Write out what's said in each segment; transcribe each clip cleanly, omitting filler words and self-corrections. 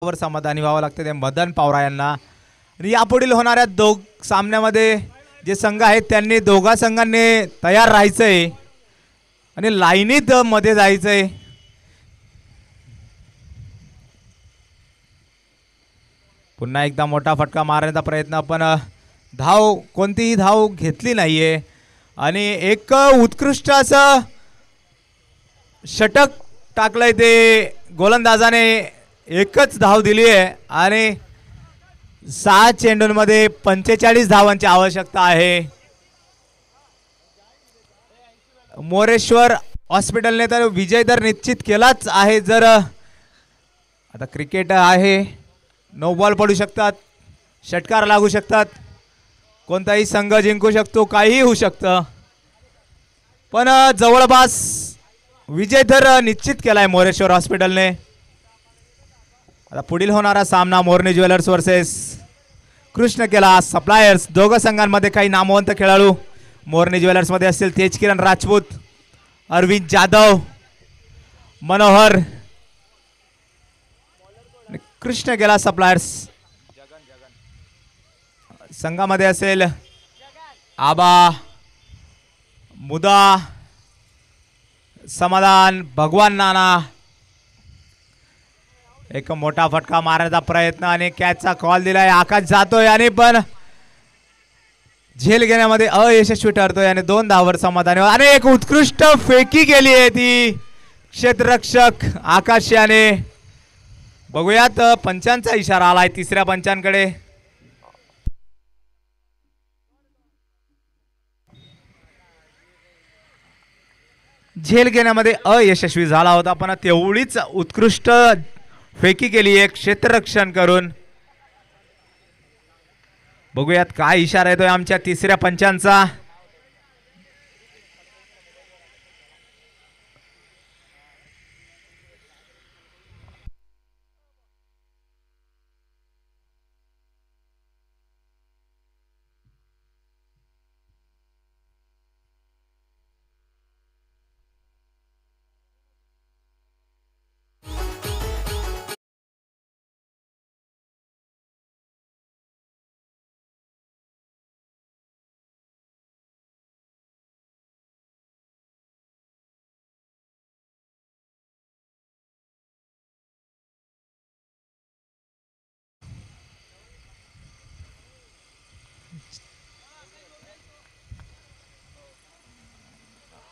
वर समाधानी व्हावं लागतं ते मदन पवार यांना। आणि यापुढील होणाऱ्या सामन्यामध्ये जे संघ आहेत त्यांनी दोघा संघांनी तयार राहायचंय आणि लाईनीत मध्ये जायचंय। पुन्हा एकदा मोठा फटका मारण्याचा प्रयत्न पण धाव कोणतीही धाव घेतली नाहीये आणि एक उत्कृष्ट असं षटक टाकलंय ते गोलंदाजाने एकच धाव दिली आहे आणि 6 चेंडूंमध्ये 45 धावांची आवश्यकता आहे। मोरेश्वर हॉस्पिटलने तर विजय तर निश्चित केलाच आहे। जर आता क्रिकेट आहे, नो बॉल पडू शकतात, षटकार लागू शकतात, कोणताही संघ जिंकू शकतो, काहीही होऊ शकतं, पण जवळपास विजय तर निश्चित केलाय मोरेश्वर हॉस्पिटलने। आता पुढील होणारा सामना मोरनी ज्वेलर्स वर्सेस कृष्णकेला सप्लायर्स। दोघं संघांमध्ये काही नामवंत खेळाडू मोरनी ज्वेलर्स मध्ये असतील, तेजकिरण राजपूत, अरविंद जाधव, मनोहर। कृष्णकेला सप्लायर्स संघामध्ये असेल आबा, मुदा, समाधान, भगवान नाना। एक मोठा फटका मारण्याचा प्रयत्न आणि कॅचचा कॉल दिलाय। आकाश जातोय आणि पण झेल घेण्यामध्ये अयशस्वी ठरतोय आणि 2 धावांवर समाधानी आणि एक उत्कृष्ट फेकी केली आहे ती क्षेत्ररक्षक आकाश याने। बघूयात पंचांचा इशारा आलाय तिसऱ्या पंचांकडे। झेल घेण्यामध्ये अयशस्वी झाला होता पण तेवढीच उत्कृष्ट फेकी केली एक क्षेत्ररक्षण करून। बघूयात काय इशारा येतोय आमच्या तिसऱ्या पंचांचा।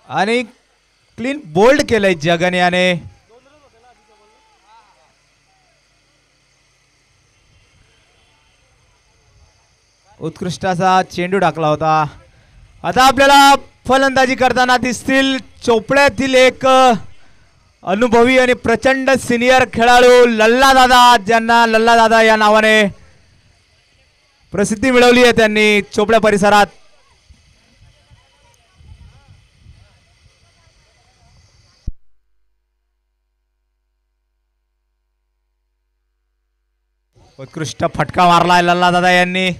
आणि क्लीन बोल्ड केलंय जगन याने। उत्कृष्ट असा चेंडू टाकला होता। आता आपल्याला फलंदाजी करताना दिसतील चोपड्यातील एक अनुभवी आणि प्रचंड सिनियर खेळाडू लल्ला दादा, ज्यांना लल्ला दादा या नावाने प्रसिद्धी मिळवली आहे त्यांनी चोपड्या परिसरात। उत्कृष्ट फटका मारलाय लल्ला दादा यांनी।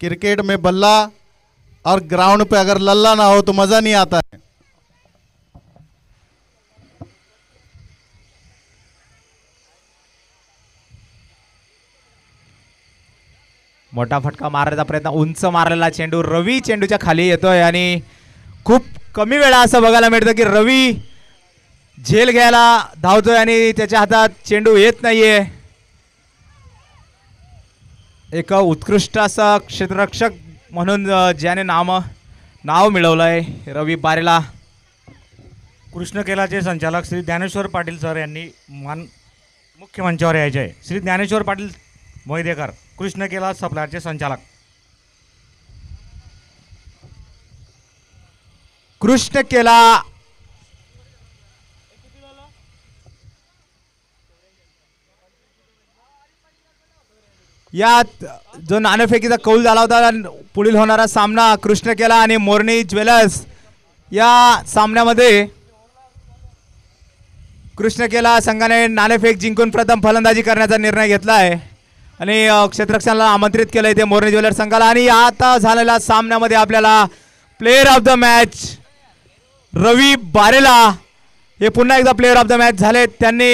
क्रिकेट में बल्ला और ग्राउंड पे अगर लल्ला ना हो तो मजा नहीं आता है। मोठा फटका मारण्याचा प्रयत्न, उंच मारलेला चेंडू, रवी चेंडूच्या खाली येतोय आणि खूप कमी वेळा असं बघायला मिळतं की रवी झेल घ्यायला धावतोय आणि त्याच्या हातात चेंडू येत नाहीये। एक उत्कृष्ट असा क्षेत्ररक्षक म्हणून ज्याने नाव मिळवलंय रवी बारेला। कृष्णकेलाचे संचालक श्री ज्ञानेश्वर पाटील सर यांनी मुख्य मंचावर यायचे आहे। श्री ज्ञानेश्वर पाटील मोहिदेकर, कृष्णकेला सप्लायरचे संचालक। कृष्णकेला यात जो नाणेफेकीचा कौल झाला होता, पुढील होणारा सामना कृष्णकेला आणि मोरनी ज्वेलर्स या सामन्यामध्ये कृष्णकेला संघाने नाणेफेक जिंकून प्रथम फलंदाजी करण्याचा निर्णय घेतला आहे आणि क्षेत्ररक्षणाला आमंत्रित केलंय ते मोरनी ज्वेलर्स संघाला। आणि आता झालेल्या सामन्यामध्ये आपल्याला प्लेयर ऑफ द मॅच रवी बारेला हे पुन्हा एकदा प्लेअर ऑफ द मॅच झाले. त्यांनी